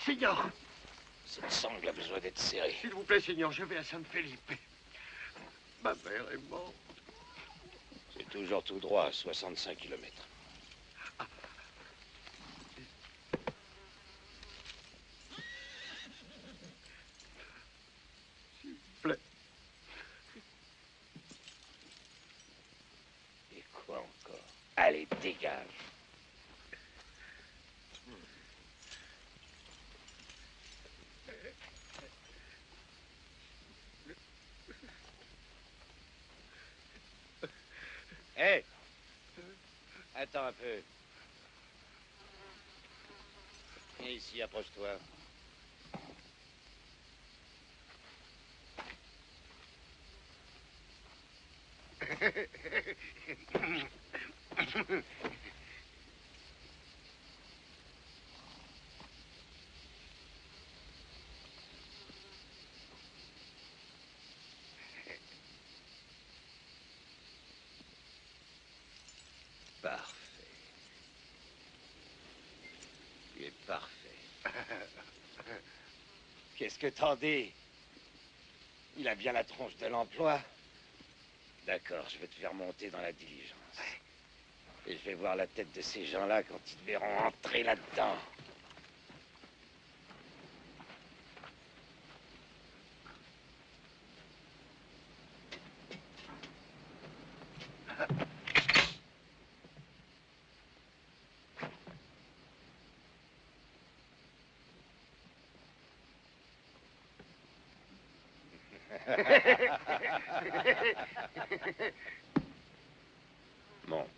Seigneur! Cette sangle a besoin d'être serrée. S'il vous plaît, Seigneur, je vais à San Felipe. Ma mère est morte. C'est toujours tout droit, à 65 kilomètres. S'il vous plaît. Et quoi encore? Allez, dégage. Hé! Hey, attends un peu. Viens ici, approche-toi. Parfait. Tu es parfait. Qu'est-ce que t'en dis? Il a bien la tronche de l'emploi. D'accord, je vais te faire monter dans la diligence. Et je vais voir la tête de ces gens-là quand ils te verront entrer là-dedans. Monte.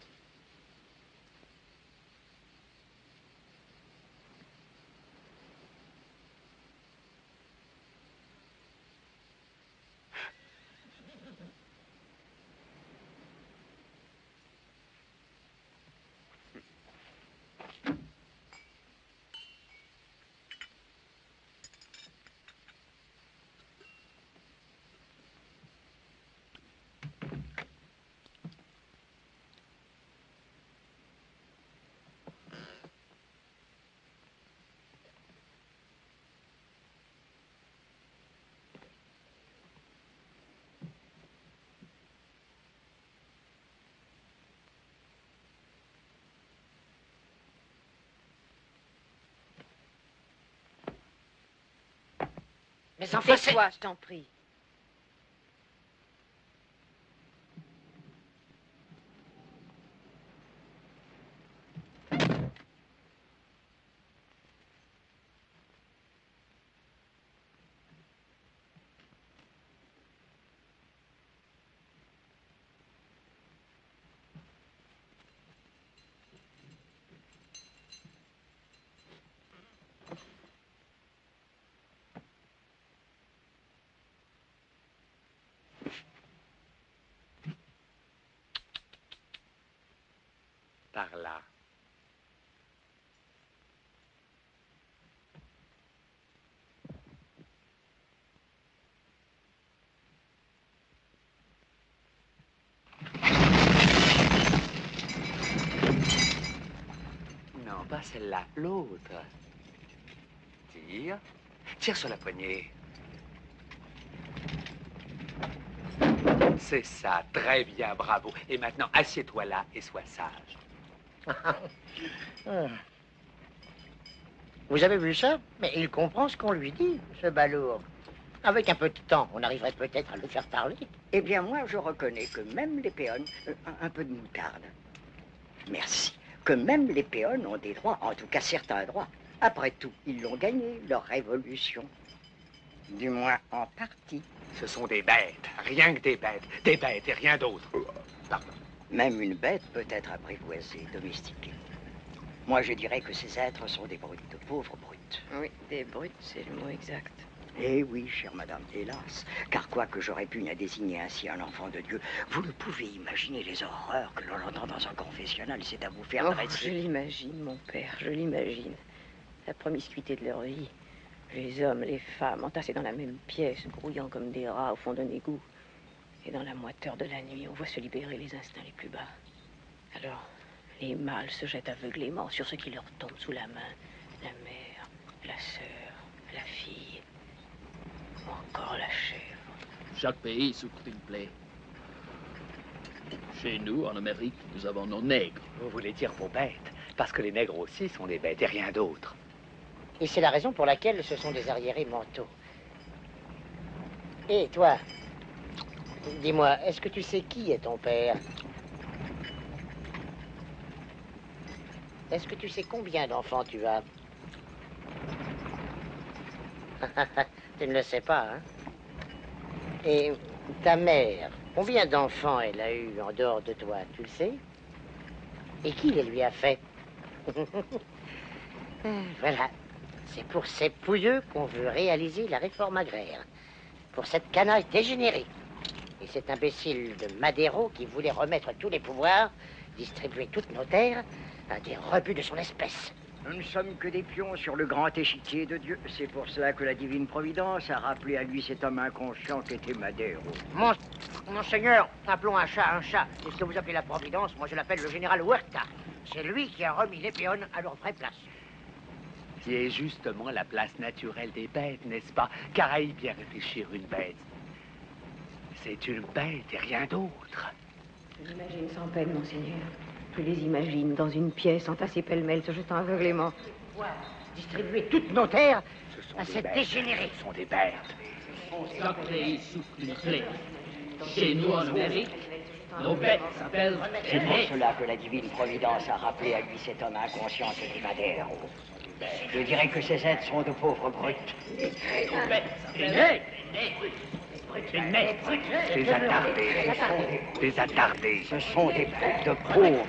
Mais enfin, c'est... Tais-toi, je t'en prie. Par là. Non, pas celle-là, l'autre. Tire. Tire sur la poignée. C'est ça, très bien, bravo. Et maintenant, assieds-toi là et sois sage. Vous avez vu ça? Mais il comprend ce qu'on lui dit, ce balourd. Avec un peu de temps, on arriverait peut-être à le faire parler. Eh bien, moi, je reconnais que même les péons... un peu de moutarde. Merci. Que même les péons ont des droits, en tout cas certains droits. Après tout, ils l'ont gagné, leur révolution. Du moins, en partie. Ce sont des bêtes, rien que des bêtes et rien d'autre. Pardon. Même une bête peut être apprivoisée, domestiquée. Moi, je dirais que ces êtres sont des brutes, de pauvres brutes. Oui, des brutes, c'est le mot exact. Eh oui, chère madame, hélas. Car quoique j'aurais pu désigner ainsi un enfant de Dieu, vous ne pouvez imaginer les horreurs que l'on entend dans un confessionnal. C'est à vous faire Je dresser. l'imagine, mon père, je l'imagine. La promiscuité de leur vie. Les hommes, les femmes, entassés dans la même pièce, grouillant comme des rats au fond d'un égout. Et dans la moiteur de la nuit, on voit se libérer les instincts les plus bas. Alors, les mâles se jettent aveuglément sur ce qui leur tombe sous la main. La mère, la sœur, la fille, ou encore la chèvre. Chaque pays souffre d'une plaie. Chez nous, en Amérique, nous avons nos nègres. Vous voulez dire vos bêtes, parce que les nègres aussi sont des bêtes et rien d'autre. Et c'est la raison pour laquelle ce sont des arriérés mentaux. Et toi, dis-moi, est-ce que tu sais qui est ton père? Est-ce que tu sais combien d'enfants tu as? Tu ne le sais pas, hein? Et ta mère, combien d'enfants elle a eu en dehors de toi, tu le sais? Et qui les lui a fait? Voilà. C'est pour ces pouilleux qu'on veut réaliser la réforme agraire. Pour cette canaille dégénérée. Et cet imbécile de Madero qui voulait remettre tous les pouvoirs, distribuer toutes nos terres à des rebuts de son espèce. Nous ne sommes que des pions sur le grand échiquier de Dieu. C'est pour cela que la divine providence a rappelé à lui cet homme inconscient qu'était Madero. Monseigneur, appelons un chat. C'est ce que vous appelez la providence. Moi, je l'appelle le général Huerta. C'est lui qui a remis les péons à leur vraie place. Qui est justement la place naturelle des bêtes, n'est-ce pas? Car à y bien réfléchir, une bête, c'est une bête et rien d'autre. Je l'imagine sans peine, monseigneur. Je les imagine dans une pièce, entassés pêle-mêle, se jetant aveuglément. Distribuer toutes nos terres à cette dégénérée. Ce sont des bêtes. Socrates souffre d'une plaie. Chez nous, en Amérique, nos bêtes s'appellent C'est pour René. cela que la divine providence a rappelé à lui cet homme inconscient qu'était Madero. Je dirais que ces êtres sont de pauvres brutes. Nos bêtes s'appellent René. Des attardés. Des attardés. Ce sont des bêtes de pauvres.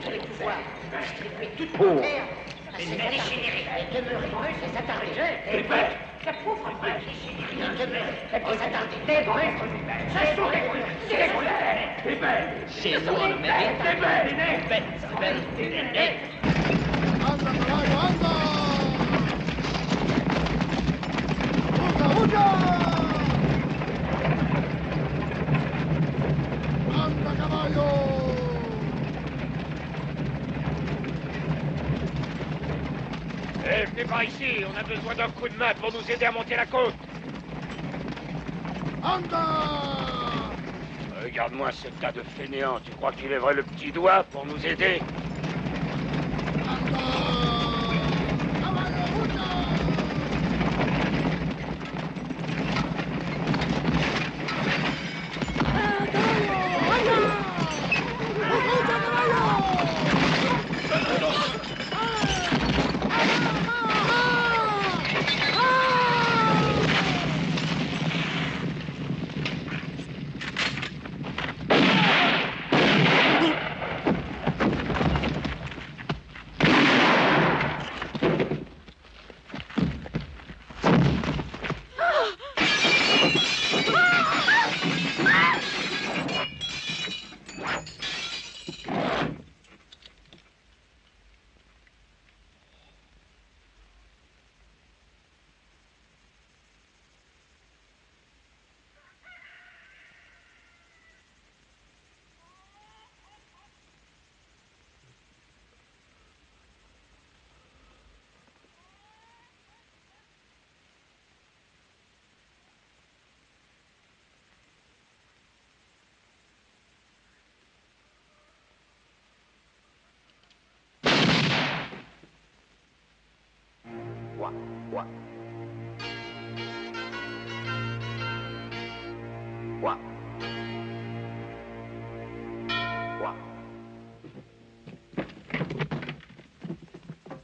Pauvres. À cette dégénérée. Demeurez ces attardés. Des bêtes. La pauvre bête dégénérée. Demeurez ces attardés. Des brutes. Ce sont des brutes. C'est des bêtes. Chez nous, en Amérique, nos bêtes s'appellent René. ¡Anda, caballo, anda! ¡Uca, uca! ¡Anda, caballo! Eh, venez par ici, on a besoin d'un coup de main pour nous aider à monter la côte. ¡Anda! Regarde-moi ce tas de fainéants, tu crois qu'il lèverait le petit doigt pour nous aider? ¡Anda! ¡Caballo, uca!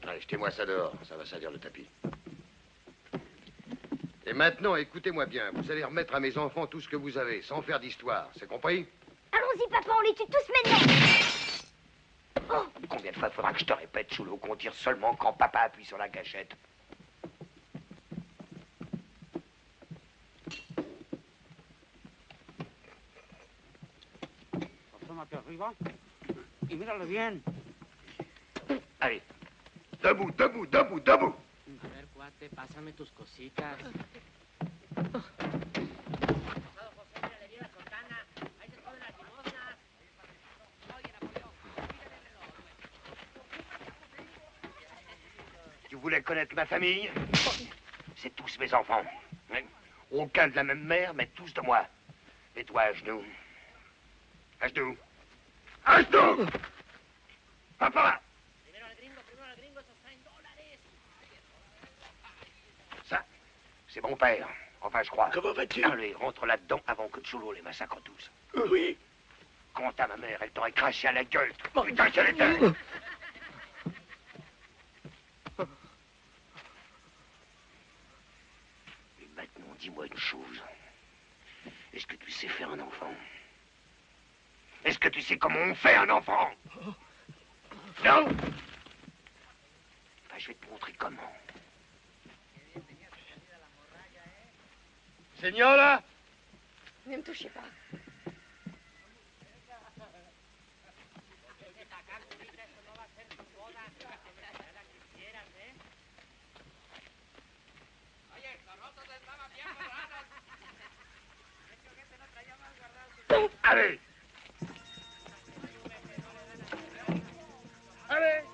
Allez, jetez-moi ça dehors, ça va salir le tapis. Et maintenant, écoutez-moi bien, vous allez remettre à mes enfants tout ce que vous avez, sans faire d'histoire, c'est compris? Allons-y, papa, on les tue tous maintenant. Oh, combien de fois faudra que je te répète, Choulot, qu'on tire seulement quand papa appuie sur la gâchette? Allez, debout, debout, debout, debout. A ver, cuate, pásame tus cositas. Tu voulais connaître ma famille? C'est tous mes enfants. Aucun de la même mère, mais tous de moi. Et toi, à genoux. À genoux. À genoux! Papa! Ça, c'est mon père. Enfin, je crois. Comment vas-tu? Allez, rentre là-dedans avant que Chulo les massacre tous. Oui. Quant à ma mère, elle t'aurait craché à la gueule. Putain, qu'elle était! Et maintenant, dis-moi une chose. Est-ce que tu sais faire un enfant? Est-ce que tu sais comment on fait un enfant? Non? Ben, je vais te montrer comment. Señora? Ne me touchez pas. Allez! Allez!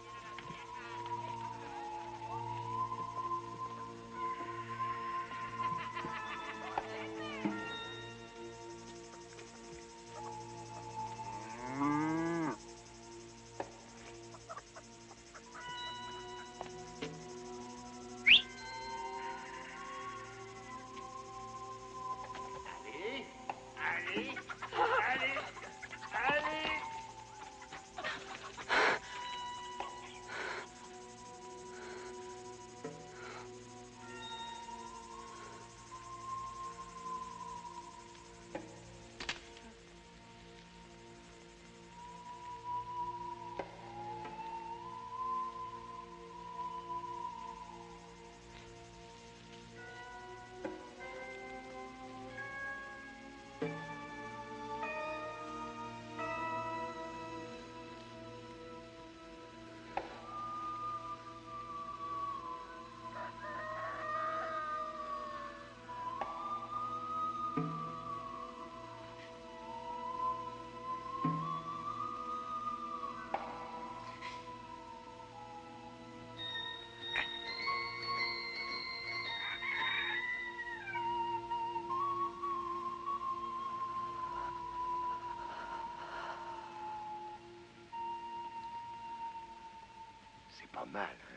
C'est pas mal, hein?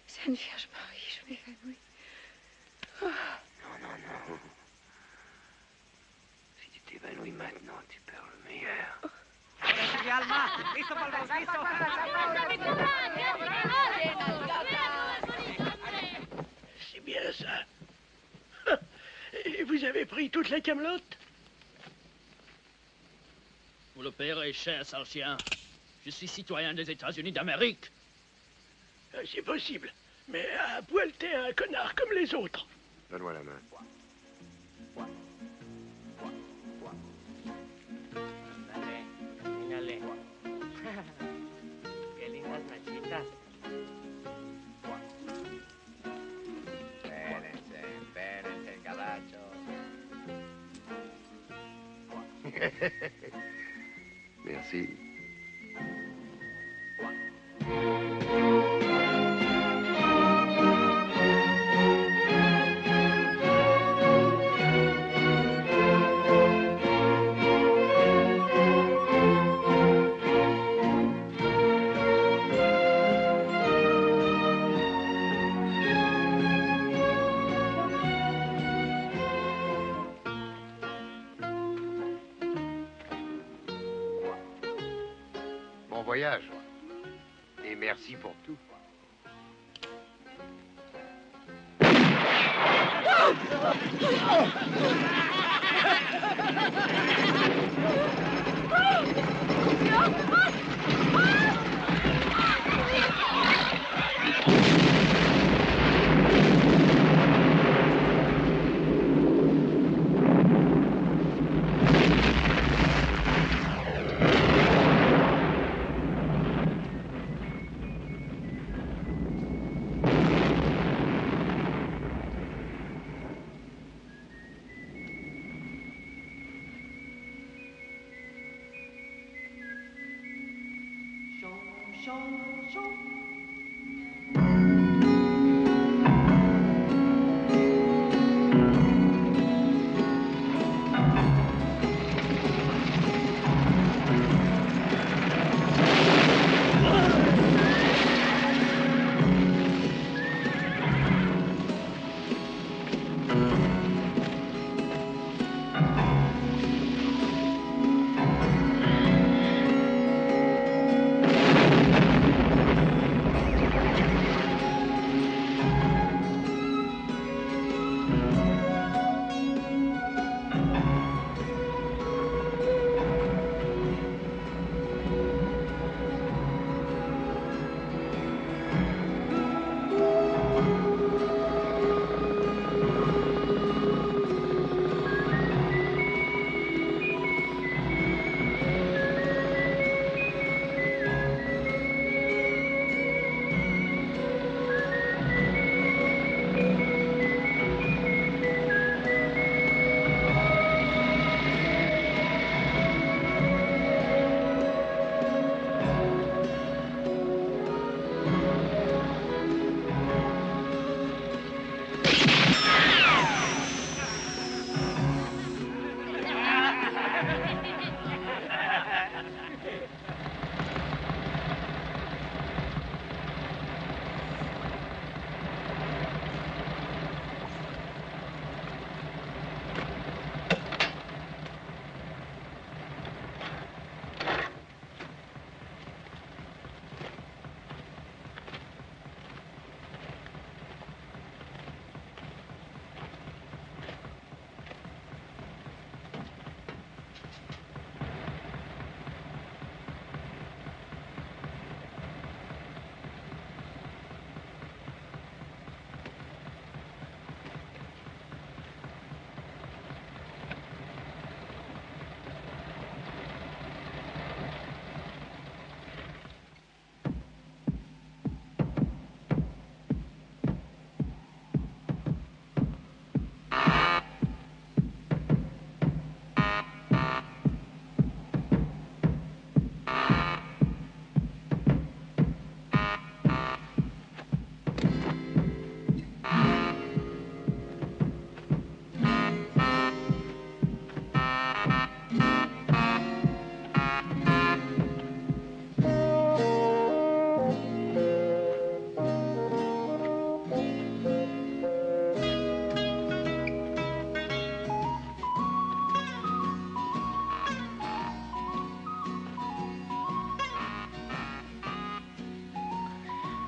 Sainte Vierge Marie, je m'évanouis. Non, non, non. Si tu t'évanouis maintenant, tu perds le meilleur. C'est bien ça. Et vous avez pris toute la camelote? Vous le paierez cher, Sargent. Je suis citoyen des États-Unis d'Amérique. C'est possible. Mais à poil, t'es un connard comme les autres. Donne-moi la main. Mírale. Qué lindas machitas. Espérense, caballo. Merci. Bon voyage. Et merci pour tout.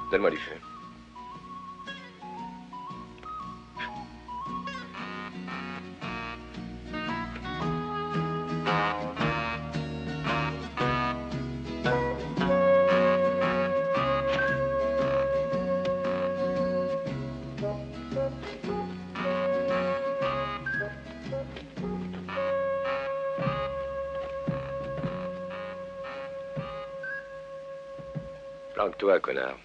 Donne-moi du feu. Planque-toi, connard.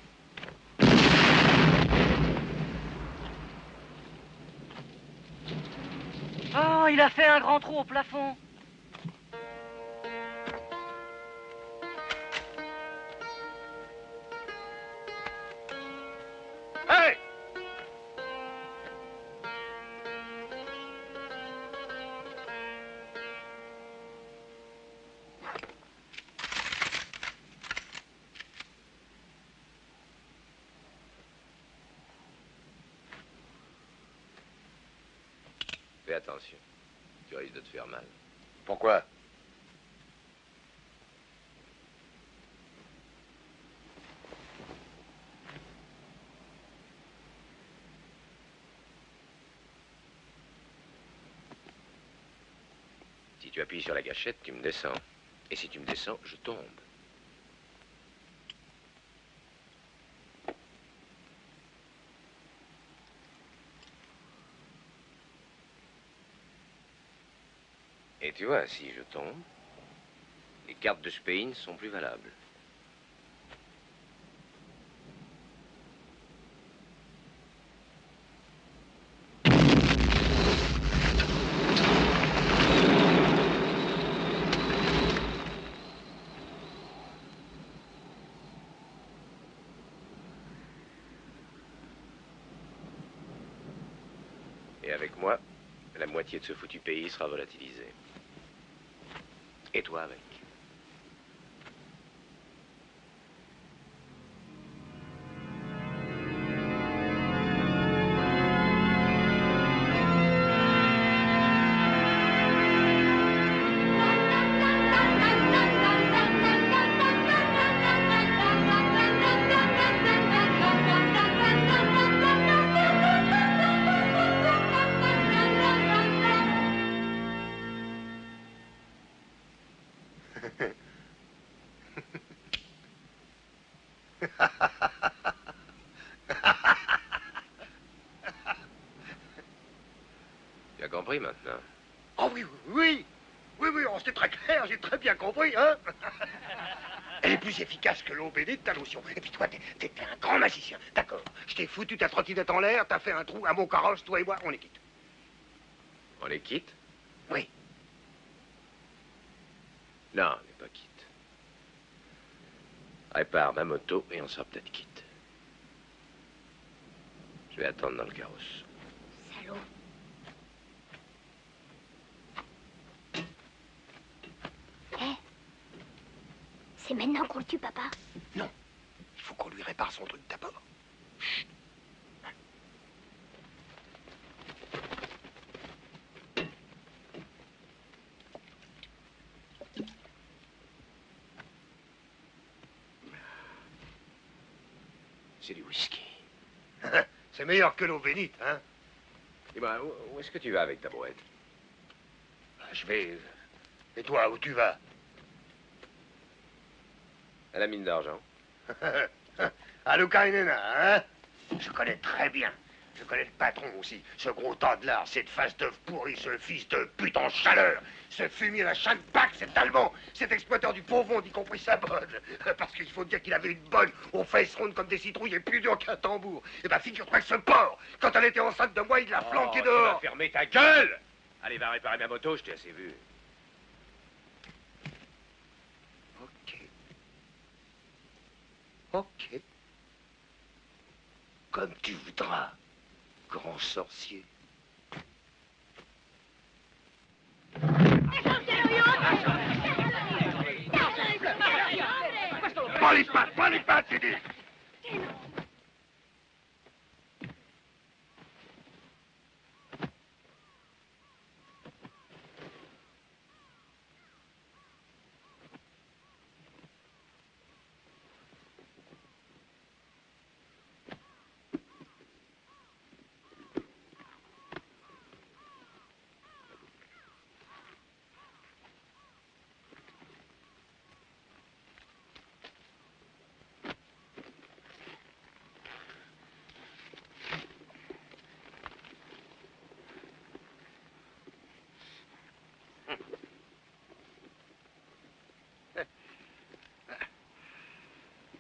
Oh, il a fait un grand trou au plafond. Hey! Fais attention. Tu risques de te faire mal. Pourquoi? Si tu appuies sur la gâchette, tu me descends. Et si tu me descends, je tombe. Et tu vois, si je tombe, les cartes de Spain sont plus valables. Et avec moi, la moitié de ce foutu pays sera volatilisée. Et toi avec. Tu as compris maintenant? Oh oui, oui, oui, oui, oh, c'était très clair, j'ai très bien compris, hein. Elle est plus efficace que l'eau bénite, ta lotion. Et puis toi, t'es un grand magicien, d'accord. Je t'ai foutu ta trottinette en l'air, t'as fait un trou à mon carrosse, toi et moi, on est quitte. On les quitte? Oui. Non, on n'est pas quitte. Répare ma moto et on sera peut-être quitte. Je vais attendre dans le carrosse. Salaud. Eh, c'est maintenant qu'on le tue, papa. Non, il faut qu'on lui répare son truc d'abord. Chut. C'est du whisky. C'est meilleur que l'eau bénite, hein. Dis-moi, où est-ce que tu vas avec ta brouette? Je vais... Et toi, où tu vas? À la mine d'argent. À Lukainena, hein. Je connais très bien. Je connais le patron aussi. Ce gros tas de lard, cette face d'œuf pourri, ce fils de pute en chaleur. Ce fumier à chaque bac, cet Allemand. Cet exploiteur du pauvre monde, y compris sa bonne. Parce qu'il faut dire qu'il avait une bonne aux fesses rondes comme des citrouilles et plus dur qu'un tambour. Eh ben, figure-toi que ce porc, quand elle était enceinte de moi, il l'a flanqué dehors. Tu vas fermer ta gueule! Allez, va réparer ma moto, je t'ai assez vu. Ok. Ok. Comme tu voudras, grand sorcier. Pas les pattes, j'ai dit.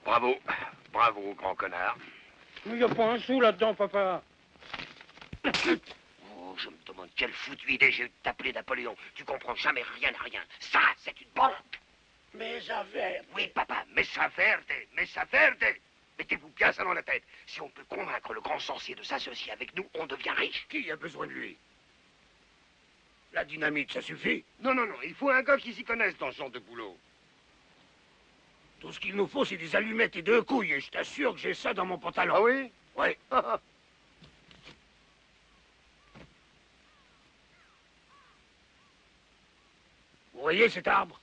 Bravo, bravo, grand connard. Il n'y a pas un sou là-dedans, papa. Oh, je me demande quelle foutue idée j'ai eu de t'appeler Napoléon. Tu comprends jamais rien à rien. Ça, c'est une banque. Mesa verde. Oui, papa, messa verde, messa verde. Mettez-vous bien ça dans la tête. Si on peut convaincre le grand sorcier de s'associer avec nous, on devient riche. Qui a besoin de lui? La dynamite, ça suffit? Non, non, non, il faut un gars qui s'y connaisse dans ce genre de boulot. Tout ce qu'il nous faut, c'est des allumettes et 2 couilles, et je t'assure que j'ai ça dans mon pantalon. Ah oui? Oui. Vous voyez cet arbre?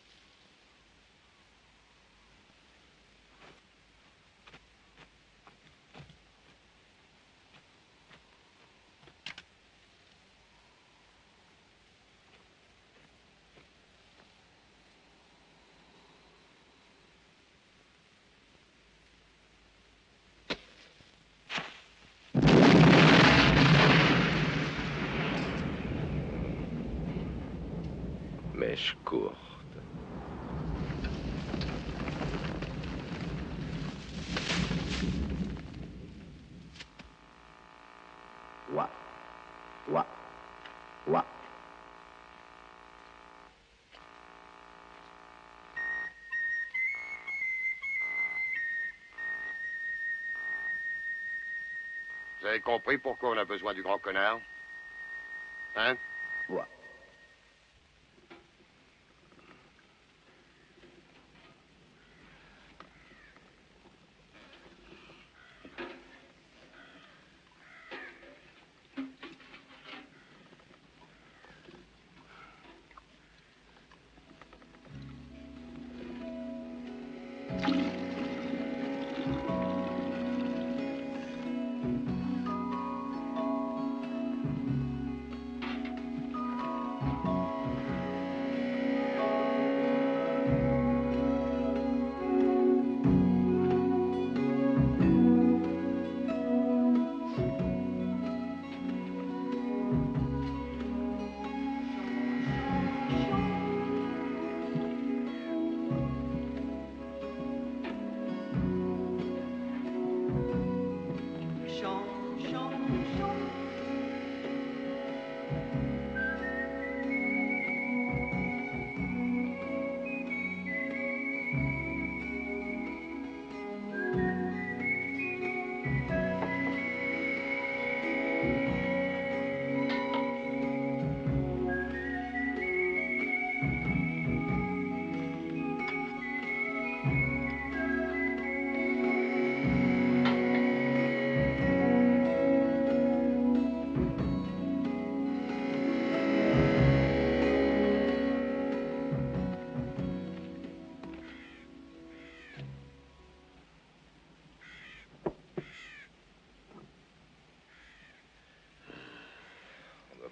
Mèche courte. Ouah. Ouah. Ouah. Vous avez compris pourquoi on a besoin du grand connard? Hein? Ouais.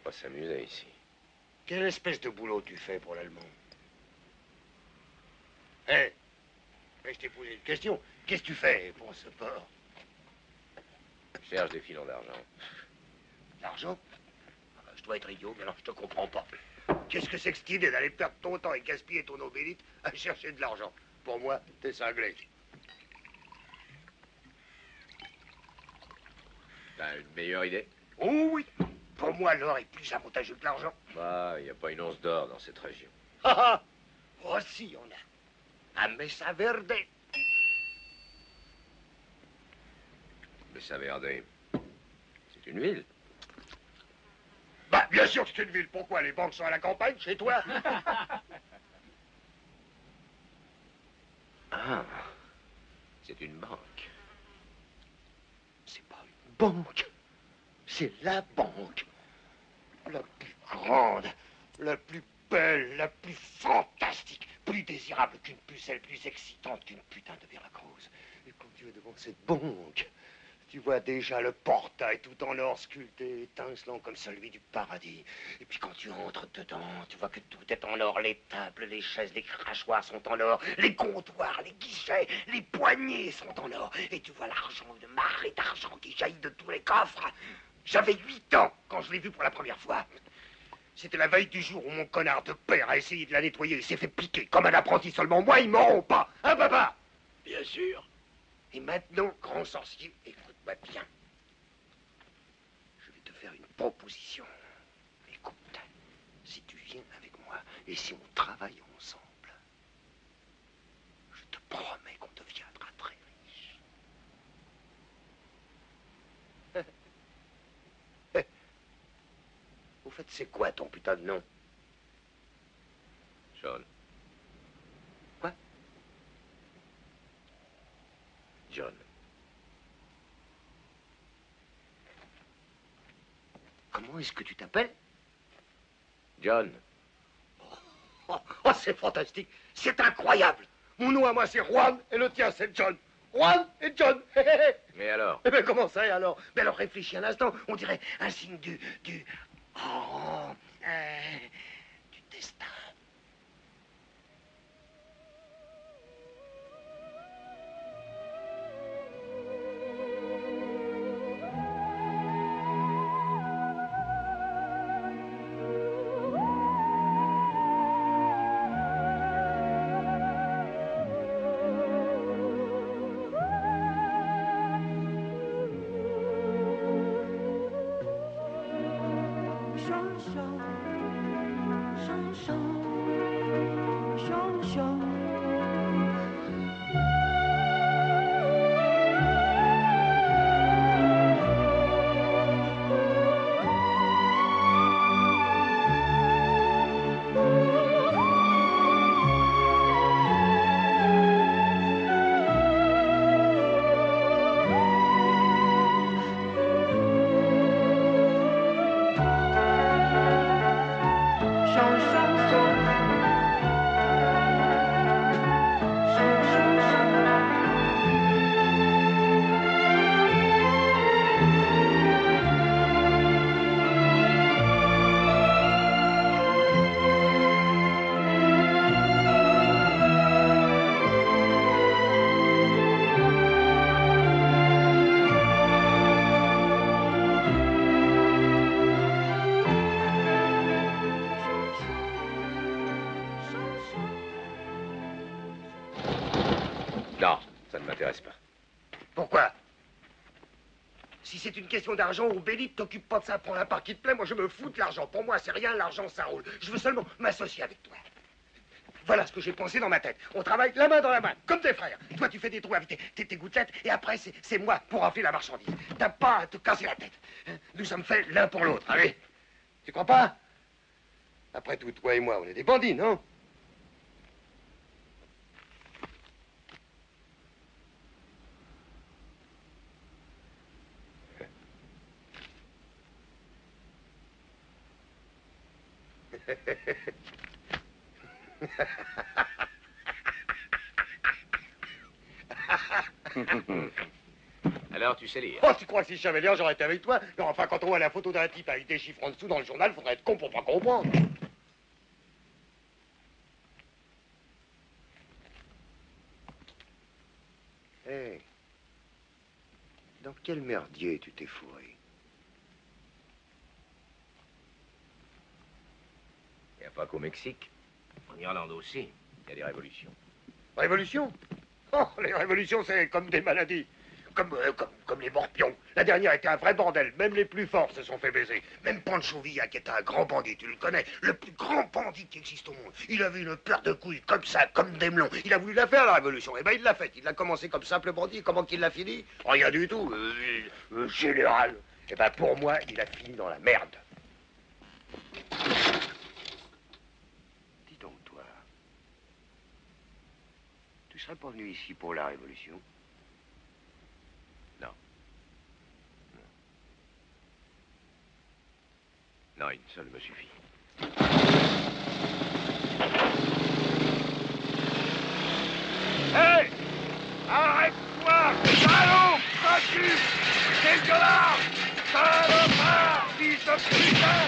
Pas s'amuser ici. Quelle espèce de boulot tu fais pour l'allemand? Hé, je t'ai posé une question. Qu'est-ce que tu fais pour ce port? Je cherche des filons d'argent. L'argent? Je dois être idiot, mais alors je te comprends pas. Qu'est-ce que c'est que cette idée d'aller perdre ton temps et gaspiller ton obélite à chercher de l'argent? Pour moi, t'es cinglé. T'as une meilleure idée? Oh oui. Pour moi, l'or est plus avantageux que l'argent. Bah, il n'y a pas une once d'or dans cette région. Ah ah! Oh si, on a. À Mesa Verde. Mesa Verde, c'est une ville. Bah, bien sûr que c'est une ville. Pourquoi? Les banques sont à la campagne, chez toi? Ah, c'est une banque. C'est pas une banque. C'est la banque. La plus grande, la plus belle, la plus fantastique, plus désirable qu'une pucelle, plus excitante qu'une putain de Veracruz. Et quand tu es devant cette banque, tu vois déjà le portail tout en or sculpté, étincelant comme celui du paradis. Et puis quand tu entres dedans, tu vois que tout est en or. Les tables, les chaises, les crachoirs sont en or. Les comptoirs, les guichets, les poignées sont en or. Et tu vois l'argent, une marée d'argent qui jaillit de tous les coffres. J'avais 8 ans quand je l'ai vu pour la première fois. C'était la veille du jour où mon connard de père a essayé de la nettoyer et s'est fait piquer comme un apprenti seulement. Moi, ils m'auront pas. Hein, papa? Bien sûr. Et maintenant, grand sorcier, écoute-moi bien. Je vais te faire une proposition. Écoute, si tu viens avec moi et si on travaille ensemble, je te promets qu'on deviendra très riche. Au fait, c'est quoi ton putain de nom? John. Quoi? John. Comment est-ce que tu t'appelles? John. Oh, c'est fantastique. C'est incroyable. Mon nom à moi, c'est Juan, et le tien, c'est John. Juan et John. Mais alors? Eh bien, comment ça, alors? Mais alors, réfléchis un instant. On dirait un signe du destin. Non, ça ne m'intéresse pas. Pourquoi? Si c'est une question d'argent, ou béni, t'occupe pas de ça, prends la part qui te plaît, moi je me fous de l'argent. Pour moi, c'est rien, l'argent, ça roule. Je veux seulement m'associer avec toi. Voilà ce que j'ai pensé dans ma tête. On travaille la main dans la main, comme des frères. Toi, tu fais des trous avec tes gouttelettes, et après, c'est moi pour remplir la marchandise. T'as pas à te casser la tête. Hein? Nous sommes faits l'un pour l'autre, allez. Tu crois pas? Après tout, toi et moi, on est des bandits, non? Alors, tu sais lire. Oh, tu crois que si je savais lire, j'aurais été avec toi? Non, enfin, quand on voit la photo d'un type avec des chiffres en dessous dans le journal, faudrait être con pour pas comprendre. Hé, hey, dans quel merdier tu t'es fourré? Il n'y a pas qu'au Mexique. En Irlande aussi, il y a des révolutions. Révolution? Oh, les révolutions, c'est comme des maladies. Comme les morpions. La dernière était un vrai bordel. Même les plus forts se sont fait baiser. Même Pancho Villa, qui était un grand bandit, tu le connais, le plus grand bandit qui existe au monde. Il avait une paire de couilles comme ça, comme des melons. Il a voulu la faire, la révolution. Eh ben, il l'a faite. Il a commencé comme simple bandit. Comment qu'il l'a fini? Rien du tout. Général. Eh ben, pour moi, il a fini dans la merde. Dis donc, toi. Tu serais pas venu ici pour la révolution? Non, une seule me suffit. Hé! Arrête-toi! Salaud! Battu! Dégueulasse! Salopard! Fils de putain!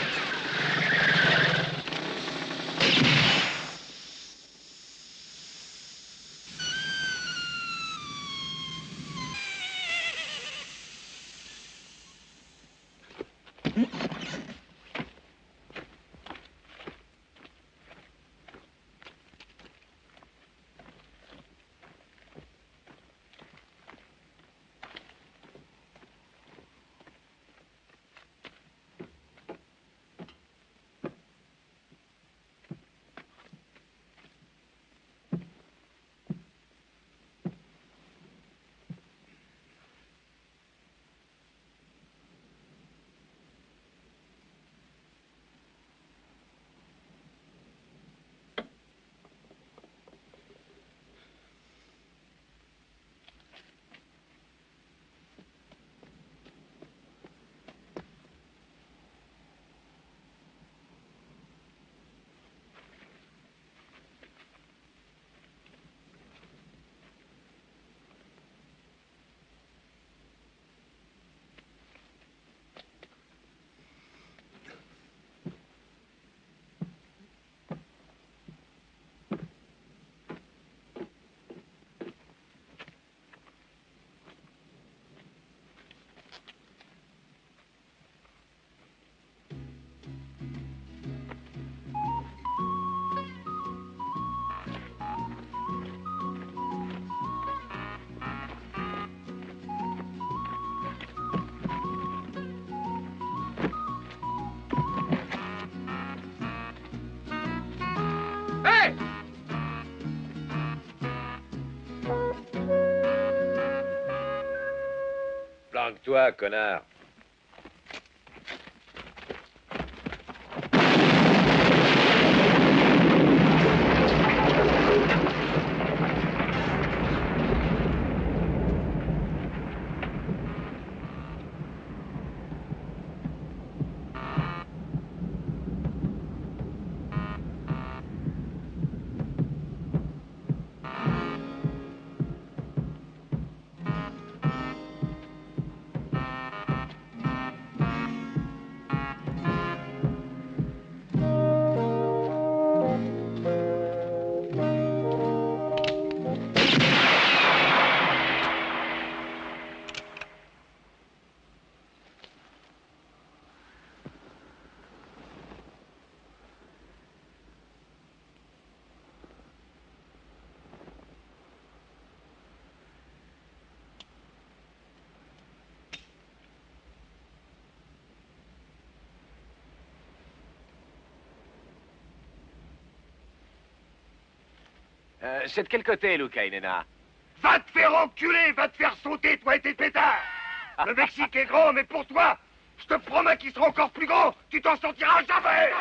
Planque-toi, connard. C'est de quel côté, Luca Inena? Va te faire enculer, va te faire sauter, toi et tes pétards. Le Mexique est grand, mais pour toi, je te promets qu'il sera encore plus grand. Tu t'en sortiras jamais.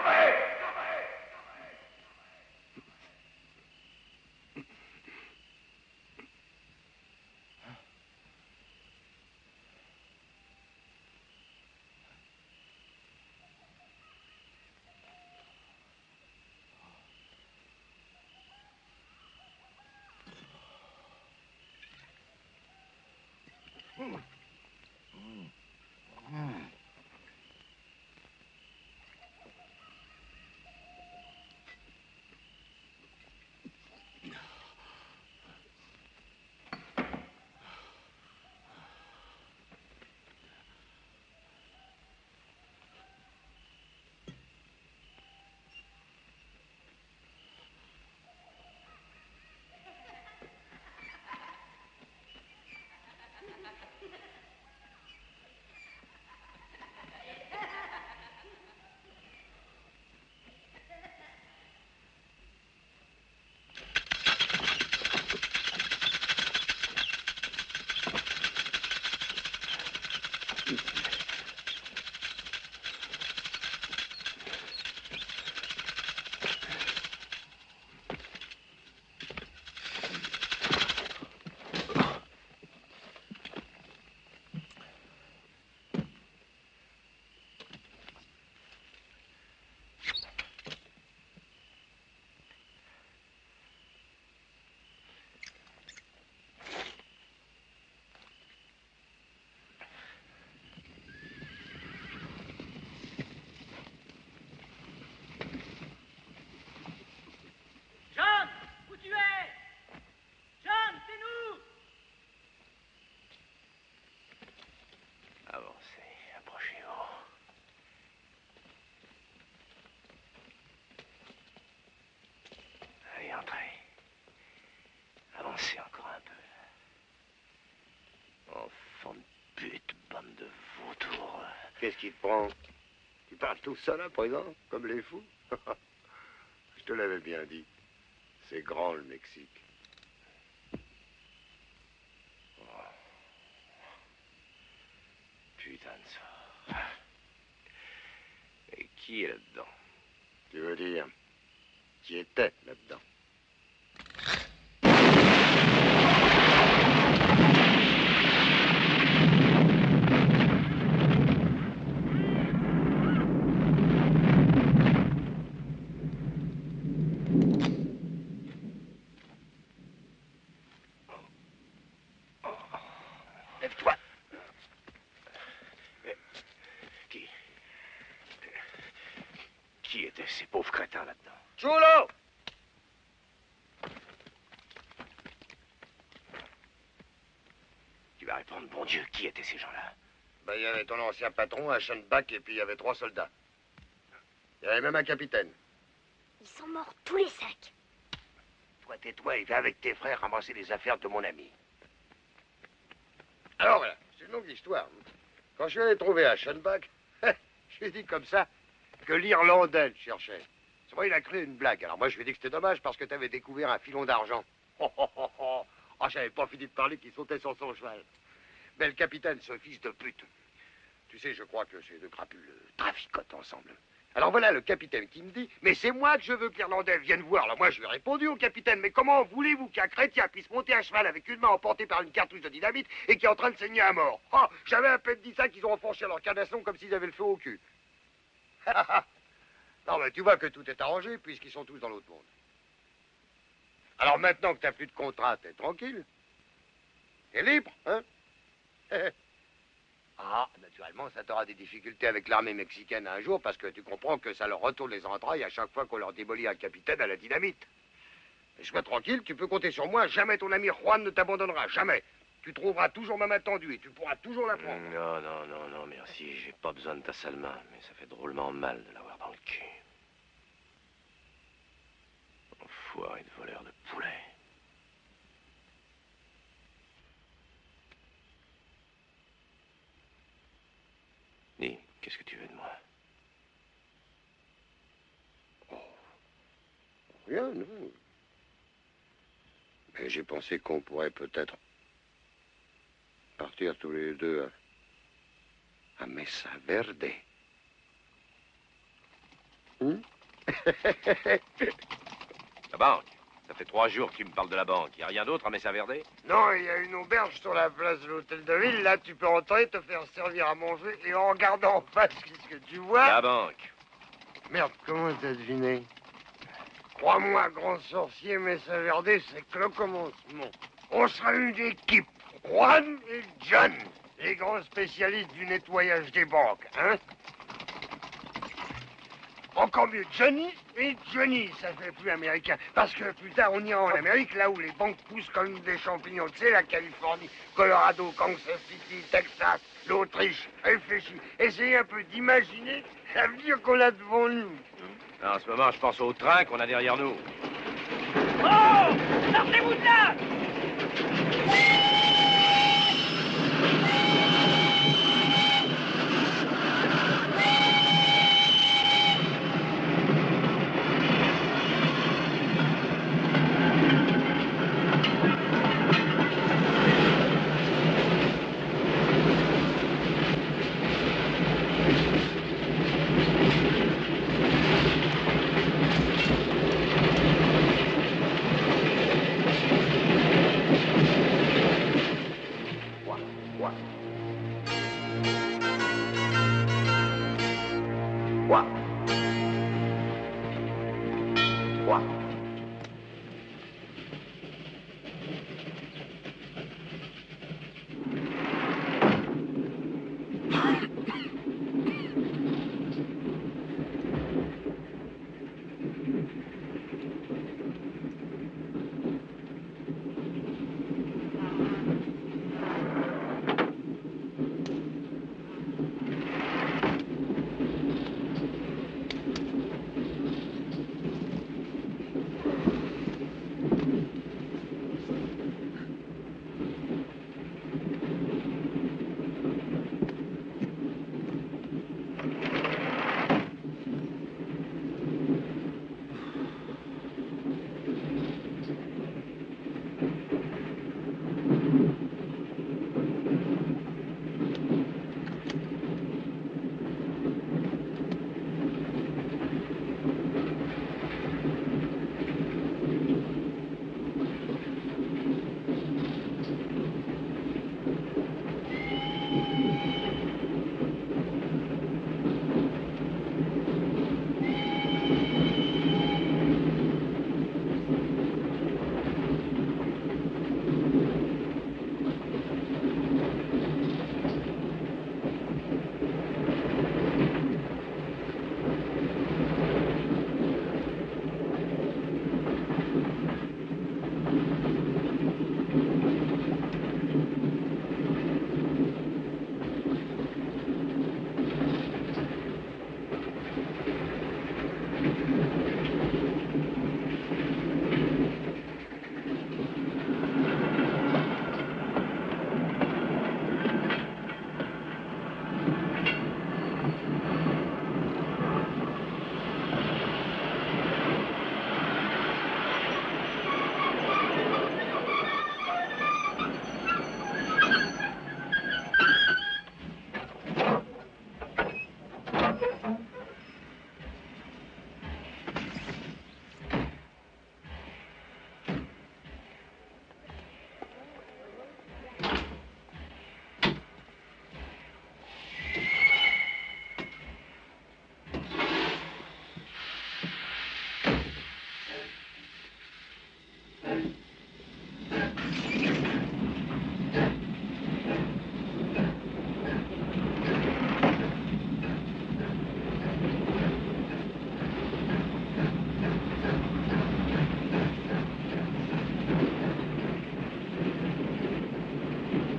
John, où tu es? John, c'est nous! Avancez, approchez-vous. Allez, entrez. Avancez encore un peu. Enfant de pute, bande de vautours. Qu'est-ce qui te prend? Tu parles tout seul à présent, comme les fous? Je te l'avais bien dit. C'est grand, le Mexique. Putain de ça. Et qui est là-dedans? Tu veux dire, qui était là-dedans? Lève-toi. Qui étaient ces pauvres crétins là-dedans? Chulo! Tu vas répondre, bon Dieu, qui étaient ces gens-là? Ben, il y avait ton ancien patron, un Schoenbach, et puis il y avait 3 soldats. Il y avait même un capitaine. Ils sont morts tous les 5. Toi, tais-toi et viens avec tes frères ramasser les affaires de mon ami. Alors voilà, c'est une longue histoire. Quand je suis allé trouver à Schoenbach, je lui ai dit comme ça que l'Irlandais le cherchait. C'est vrai, il a créé une blague. Alors moi, je lui ai dit que c'était dommage parce que tu avais découvert un filon d'argent. Ah, j'avais pas fini de parler qu'il sautait sur son cheval. Mais le capitaine, ce fils de pute. Tu sais, je crois que ces deux crapules traficotent ensemble. Alors voilà le capitaine qui me dit, mais c'est moi que je veux que l'Irlandais vienne voir. Alors moi, je lui ai répondu au capitaine, mais comment voulez-vous qu'un chrétien puisse monter à cheval avec une main emportée par une cartouche de dynamite et qui est en train de saigner à mort? Oh, j'avais à peine dit ça qu'ils ont enfoncé leur canasson comme s'ils avaient le feu au cul. Non, mais tu vois que tout est arrangé puisqu'ils sont tous dans l'autre monde. Alors maintenant que t'as plus de contrat, t'es tranquille. T'es libre, hein? Ah, naturellement, ça t'aura des difficultés avec l'armée mexicaine un jour parce que tu comprends que ça leur retourne les entrailles à chaque fois qu'on leur démolit un capitaine à la dynamite. Mais sois tranquille, tu peux compter sur moi, jamais ton ami Juan ne t'abandonnera, jamais. Tu trouveras toujours ma main tendue et tu pourras toujours la prendre. Non, non, non, non, merci, j'ai pas besoin de ta sale main, mais ça fait drôlement mal de l'avoir dans le cul. Enfoiré de voleur de poulet. Dis, qu'est-ce que tu veux de moi? Rien, non. Et j'ai pensé qu'on pourrait peut-être partir tous les deux à Mesa Verde. La banque. Ça fait 3 jours que tu me parles de la banque. Y a rien d'autre à Mesa Verde? Non, il y a une auberge sur la place de l'hôtel de ville. Là, tu peux entrer, te faire servir à manger et en regardant en face, qu'est-ce que tu vois? La banque. Merde, comment t'as deviné? Crois-moi, grand sorcier, Mesa Verde, c'est que le commencement. On sera une équipe, Juan et John, les grands spécialistes du nettoyage des banques, hein? Encore mieux, Johnny et Johnny, ça fait plus américain. Parce que plus tard, on ira en Amérique, là où les banques poussent comme des champignons. Tu sais, la Californie, Colorado, Kansas City, Texas, l'Autriche. Réfléchis, essayez un peu d'imaginer l'avenir qu'on a devant nous. Non, en ce moment, je pense au train qu'on a derrière nous. Oh! Sortez-vous de là!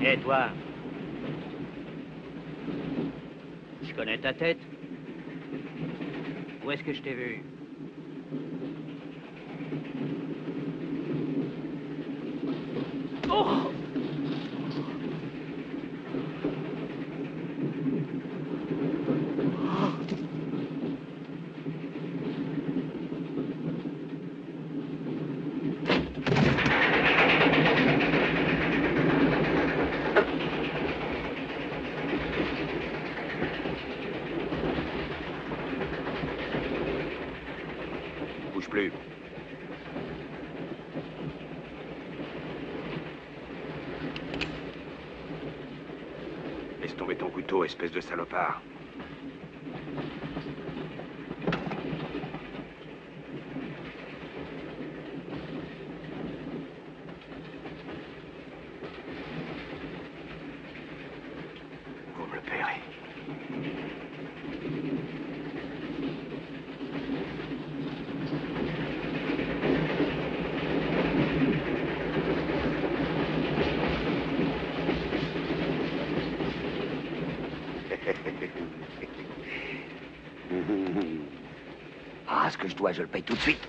Et toi? Je connais ta tête. Où est-ce que je t'ai vu? Oh! tomber ton couteau, espèce de salopard. Vous me le paierez. Ah, ce que je dois, je le paye tout de suite.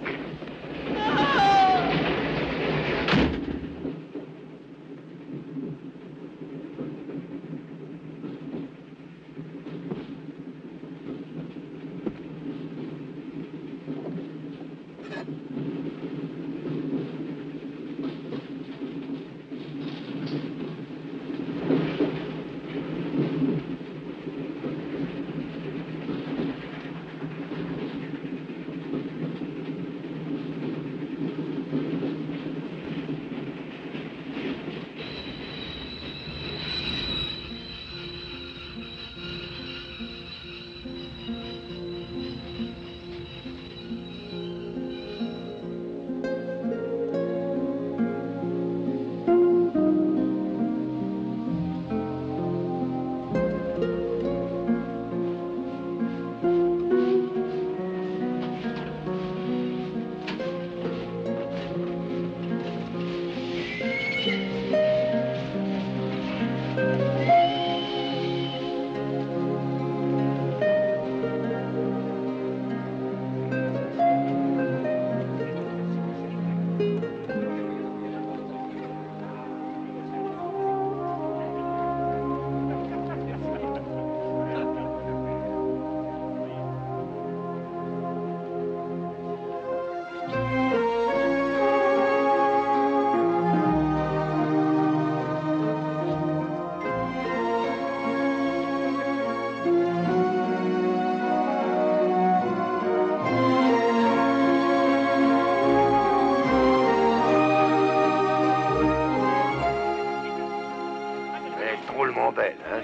Drôlement belle, hein?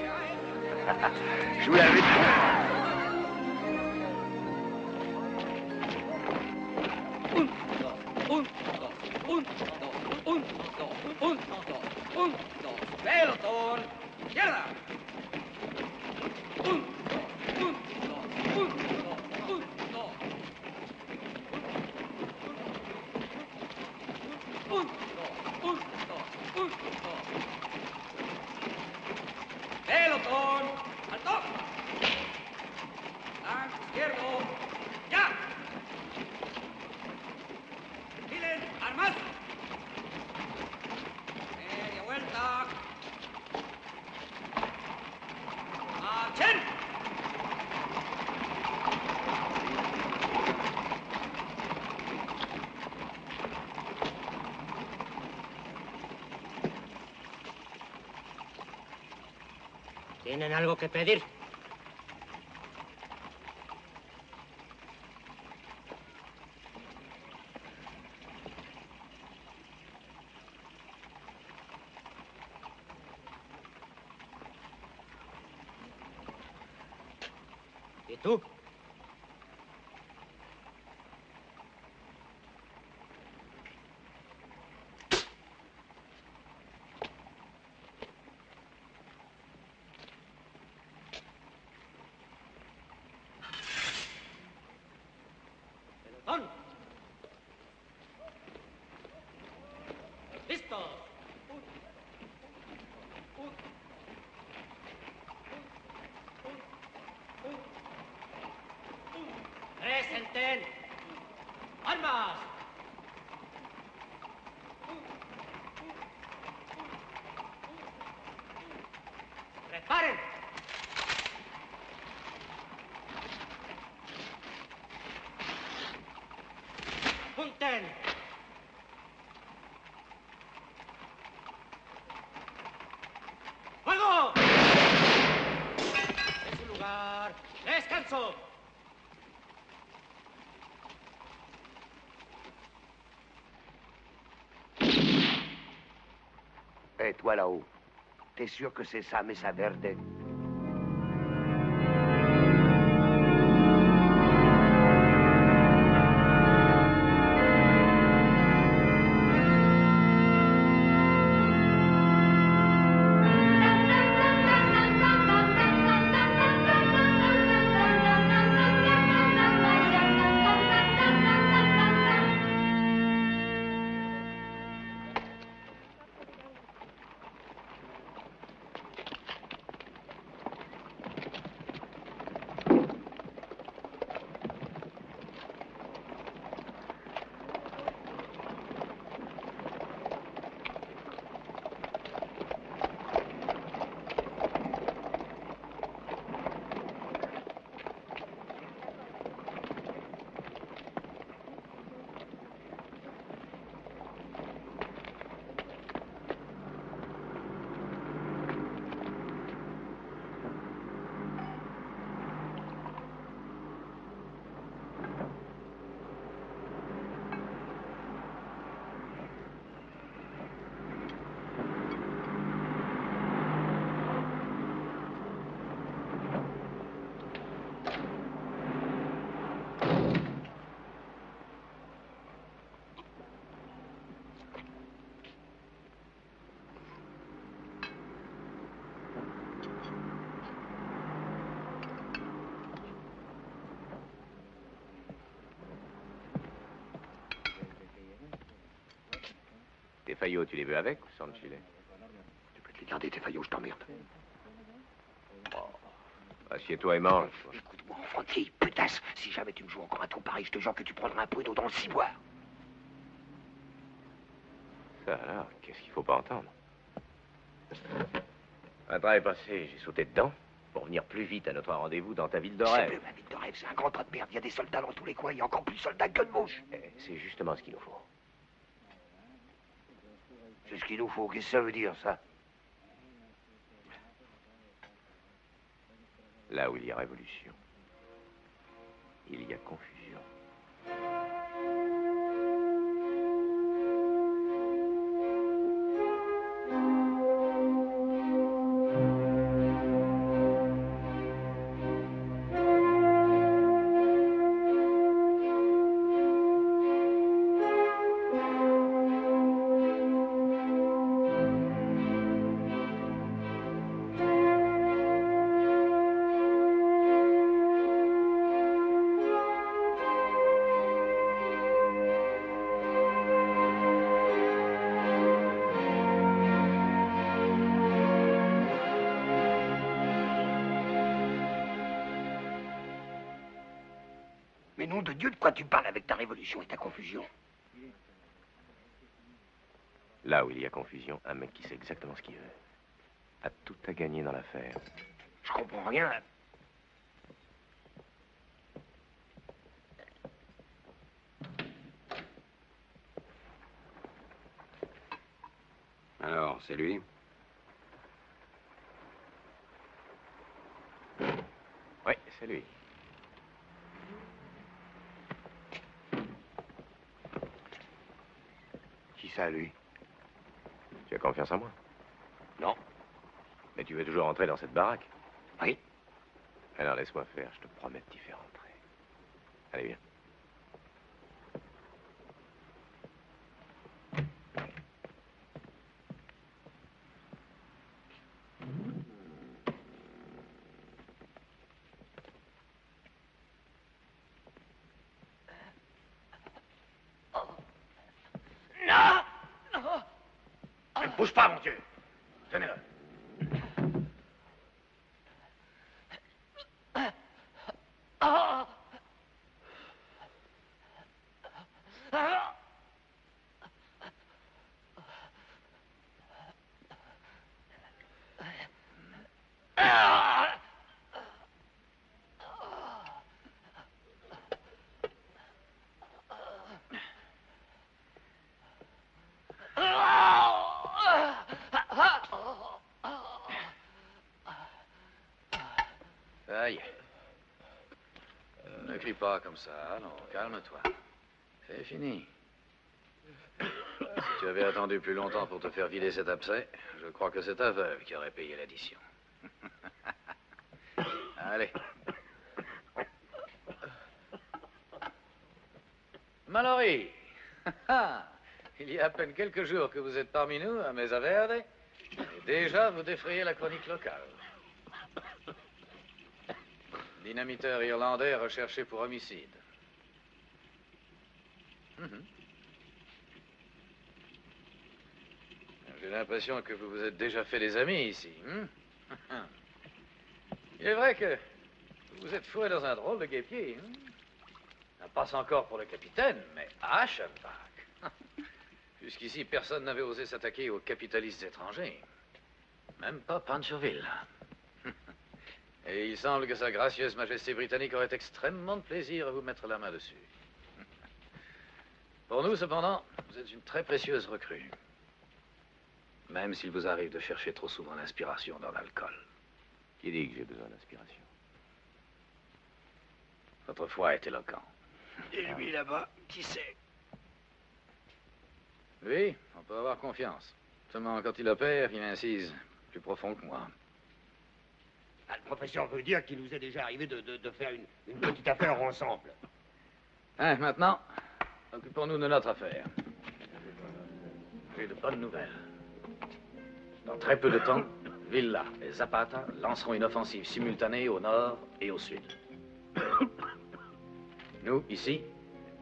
Je vous l'avais dit. Pelotón, izquierda. Pelotón, alto. Flanco izquierdo, ya. Miren, armas. Media vuelta. ¡Marchen! ¿Tienen algo que pedir? ¿Y tú? Pelotón. ¡Listos! ¡Presenten! ¡Armas! ¡Preparen! ¡Junten! ¡Fuego! En su lugar. ¡Descanso! Et toi là-haut, t'es sûr que c'est ça, Mesa Verde? Tes faillots, tu les veux avec ou sans le filet? Tu peux te les garder, tes faillots, je t'emmerde. Oh. Assieds-toi et mange. Écoute-moi, enfant de fille, putasse, si jamais tu me joues encore un tour pareil, je te jure que tu prendras un pruneau dans le ciboire. Ça alors, qu'est-ce qu'il faut pas entendre? Un train est passé, j'ai sauté dedans pour venir plus vite à notre rendez-vous dans ta ville de C'est rêve. plus ma ville de rêve, c'est un grand tas de merde. Il y a des soldats dans tous les coins, il y a encore plus de soldats que de mouches. C'est justement ce qu'il nous faut. C'est ce qu'il nous faut, qu'est-ce que ça veut dire, ça? Là où il y a révolution, il y a confusion. Mais nom de Dieu, de quoi tu parles avec ta révolution et ta confusion? Là où il y a confusion, un mec qui sait exactement ce qu'il veut a tout à gagner dans l'affaire. Je comprends rien. Alors, c'est lui? Oui, c'est lui. Qui ça, lui? Tu as confiance en moi? Non. Mais tu veux toujours entrer dans cette baraque? Oui. Alors laisse-moi faire, je te promets de t'y faire entrer. Allez, viens. Ne bouge pas, mon Dieu. Tenez-le. Aïe. Ne crie pas comme ça, non, calme-toi. C'est fini. Si tu avais attendu plus longtemps pour te faire vider cet abcès, je crois que c'est ta veuve qui aurait payé l'addition. Allez. Mallory. Il y a à peine quelques jours que vous êtes parmi nous à Mesa Verde, et déjà vous défrayez la chronique locale. Dynamiteur irlandais recherché pour homicide. J'ai l'impression que vous vous êtes déjà fait des amis ici. Il est vrai que vous êtes fourré dans un drôle de guêpier. Ça passe encore pour le capitaine, mais à Aschenbach. Jusqu'ici, personne n'avait osé s'attaquer aux capitalistes étrangers. Même pas Panchoville. Et il semble que sa gracieuse majesté britannique aurait extrêmement de plaisir à vous mettre la main dessus. Pour nous, cependant, vous êtes une très précieuse recrue. Même s'il vous arrive de chercher trop souvent l'inspiration dans l'alcool. Qui dit que j'ai besoin d'inspiration? Votre foi est éloquent. Et lui, là-bas, qui c'est? Lui, on peut avoir confiance. Seulement, quand il opère, il incise plus profond que moi. Ah, le professeur veut dire qu'il nous est déjà arrivé de faire une petite affaire ensemble. Hein, maintenant, occupons-nous de notre affaire. J'ai de bonnes nouvelles. Dans très peu de temps, Villa et Zapata lanceront une offensive simultanée au nord et au sud. Nous, ici,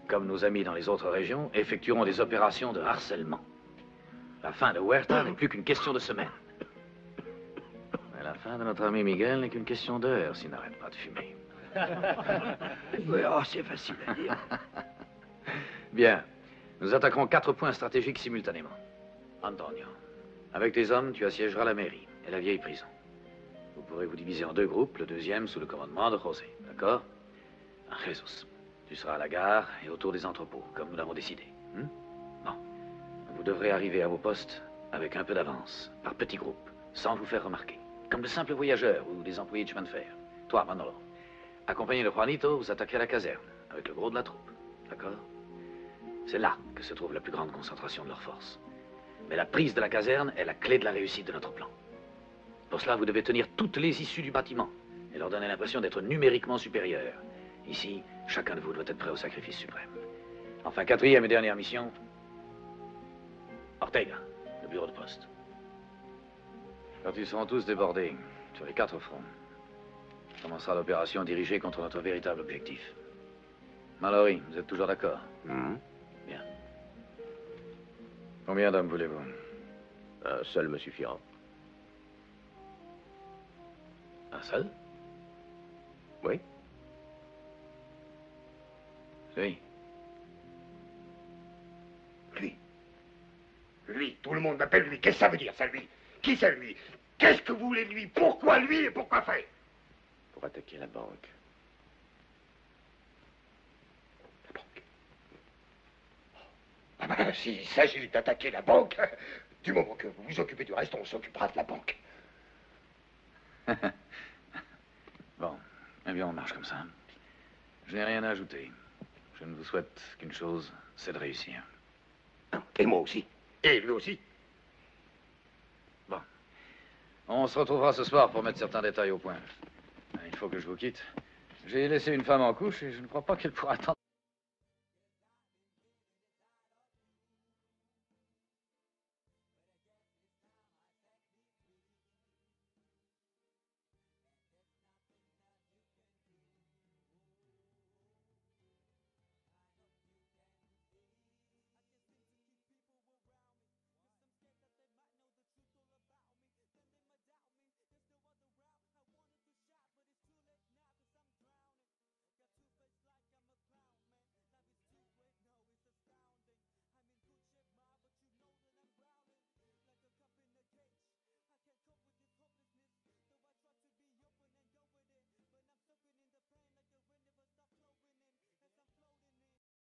comme nos amis dans les autres régions, effectuerons des opérations de harcèlement. La fin de Huerta n'est plus qu'une question de semaines. Mais la fin de notre ami Miguel n'est qu'une question d'heures s'il n'arrête pas de fumer. Oui, oh, c'est facile à dire. Bien. Nous attaquerons 4 points stratégiques simultanément. Antonio, avec tes hommes, tu assiégeras la mairie et la vieille prison. Vous pourrez vous diviser en 2 groupes, le deuxième sous le commandement de José, d'accord? Jesus, tu seras à la gare et autour des entrepôts, comme nous l'avons décidé. Bon. Vous devrez arriver à vos postes avec un peu d'avance, par petits groupes, sans vous faire remarquer. Comme de simples voyageurs ou des employés de chemin de fer. Toi, Manolo, accompagné de Juanito, vous attaquerez la caserne, avec le gros de la troupe, d'accord? C'est là que se trouve la plus grande concentration de leurs forces. Mais la prise de la caserne est la clé de la réussite de notre plan. Pour cela, vous devez tenir toutes les issues du bâtiment et leur donner l'impression d'être numériquement supérieurs. Ici, chacun de vous doit être prêt au sacrifice suprême. Enfin, 4e et dernière mission, Ortega, le bureau de poste. Quand ils seront tous débordés sur les 4 fronts, commencera l'opération dirigée contre notre véritable objectif. Mallory, vous êtes toujours d'accord? Bien. Combien d'hommes voulez-vous? Un seul me suffira. Un seul? Oui. Oui. Lui, tout le monde m'appelle lui. Qu'est-ce que ça veut dire, ça, lui? Qui c'est, lui? Qu'est-ce que vous voulez de lui? Pourquoi lui et pourquoi faire? Pour attaquer la banque. Ah ben, s'il s'agit d'attaquer la banque, du moment que vous vous occupez du reste, on s'occupera de la banque. Bon, eh bien, on marche comme ça. Je n'ai rien à ajouter. Je ne vous souhaite qu'une chose, c'est de réussir. Et moi aussi. Et lui aussi. Bon. On se retrouvera ce soir pour mettre certains détails au point. Il faut que je vous quitte. J'ai laissé une femme en couche et je ne crois pas qu'elle pourra attendre.